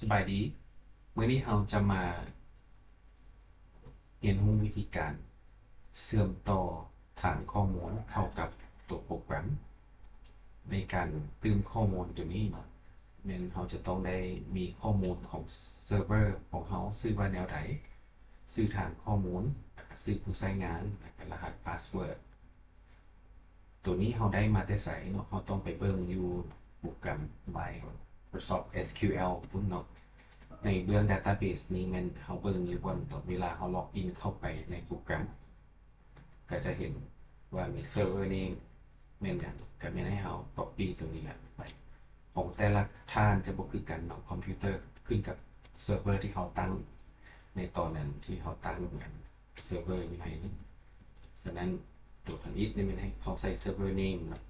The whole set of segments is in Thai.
สบายดีมื้อนี้เราจะมาเรียนรู้วิธีการเชื่อมต่อฐานข้อมูลเข้ากับตัวโปรแกรมในการตื่มข้อมูลตัวนี้แม่นเราจะต้องได้มีข้อมูลของเซิร์ฟเวอร์ของเราชื่อว่าแนวใดชื่อฐานข้อมูลชื่อผู้ใช้งานและก็รหัสพาสเวิร์ดตัวนี้เราได้มาแต่ไสเนาะเราต้องไปเบิ่งอยู่โปรแกรม Microsoft SQL พุ่นเนาะ ในเบื้อง Database นี้มันเขาเบิ่งอยู่บนตอนเวลาเขาล็อกอินเข้าไปในโปรแกรมก็จะเห็นว่ามีเซิร์ฟเวอร์นี้แม่นอย่างก็ไม่ให้เขา copy ตรงนี้แหละไปของแต่ละท่านจะบ่คือกันเนาะคอมพิวเตอร์ขึ้นกับเซิร์ฟเวอร์ที่เขาตั้งในตอนนั้นที่เขาตั้งอย่างเซิร์ฟเวอร์นี้ให้ฉะนั้นตัวผลิตนี่มันให้เขาใส่เซิร์ฟเวอร์ name เนาะ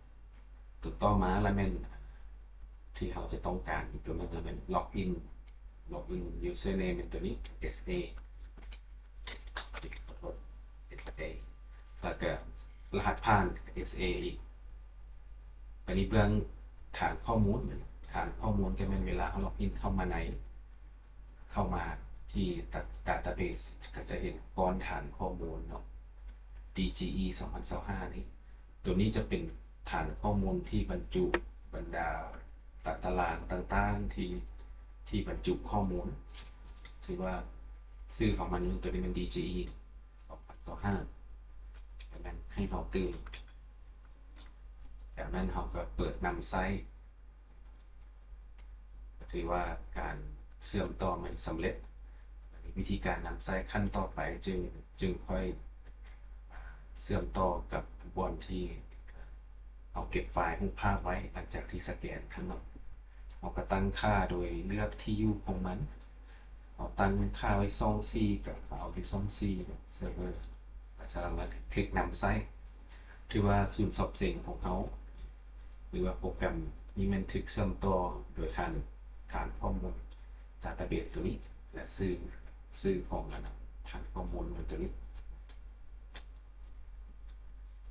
ตัวต่อมาแล้วมันที่เขาจะต้องการอีกตัวนึงแล้วมันล็อกอิน username เป็นตัวนี้ SA ขอโทษ SA แล้วก็รหัสผ่าน SA อีกอันนี้เบื้องฐานข้อมูลฐานข้อมูลก็เป็นเวลาเขาล็อกอินเข้ามาที่ database ก็จะเห็นก้อนฐานข้อมูลเนาะ DGE 2025นี้ตัวนี้จะเป็นฐานข้อมูลที่บรรจุบรรดาตารางต่างๆที่บรรจุข้อมูลถือว่าชื่อของมันตัวนี้เป็น DGE 2025ดังนั้นให้เราตื่นจากนั้นเราก็เปิดนำไซต์ถือว่าการเชื่อมต่อมันสำเร็จวิธีการนำไซต์ขั้นต่อไปจึงค่อยเชื่อมต่อกับบอลที่เอาเก็บไฟล์รูปภาพไว้หลังจากที่สแกนข้างนอกเราก็ตั้งค่าโดยเลือกที่อยู่ของมันเราตั้งค่าไว้ซ่องซีกับเอาที่ซ่องซีเซิร์ฟเวอร์แต่จะมาคลิกนำไซต์ที่ว่าศูนย์สอบเสียงของเขาหรือว่าโปรแกรมนี้มันถึกเชื่อมต่อโดยฐานข้อมูล database ตัวนี้และซื้อของฐานข้อมูลตัวนี้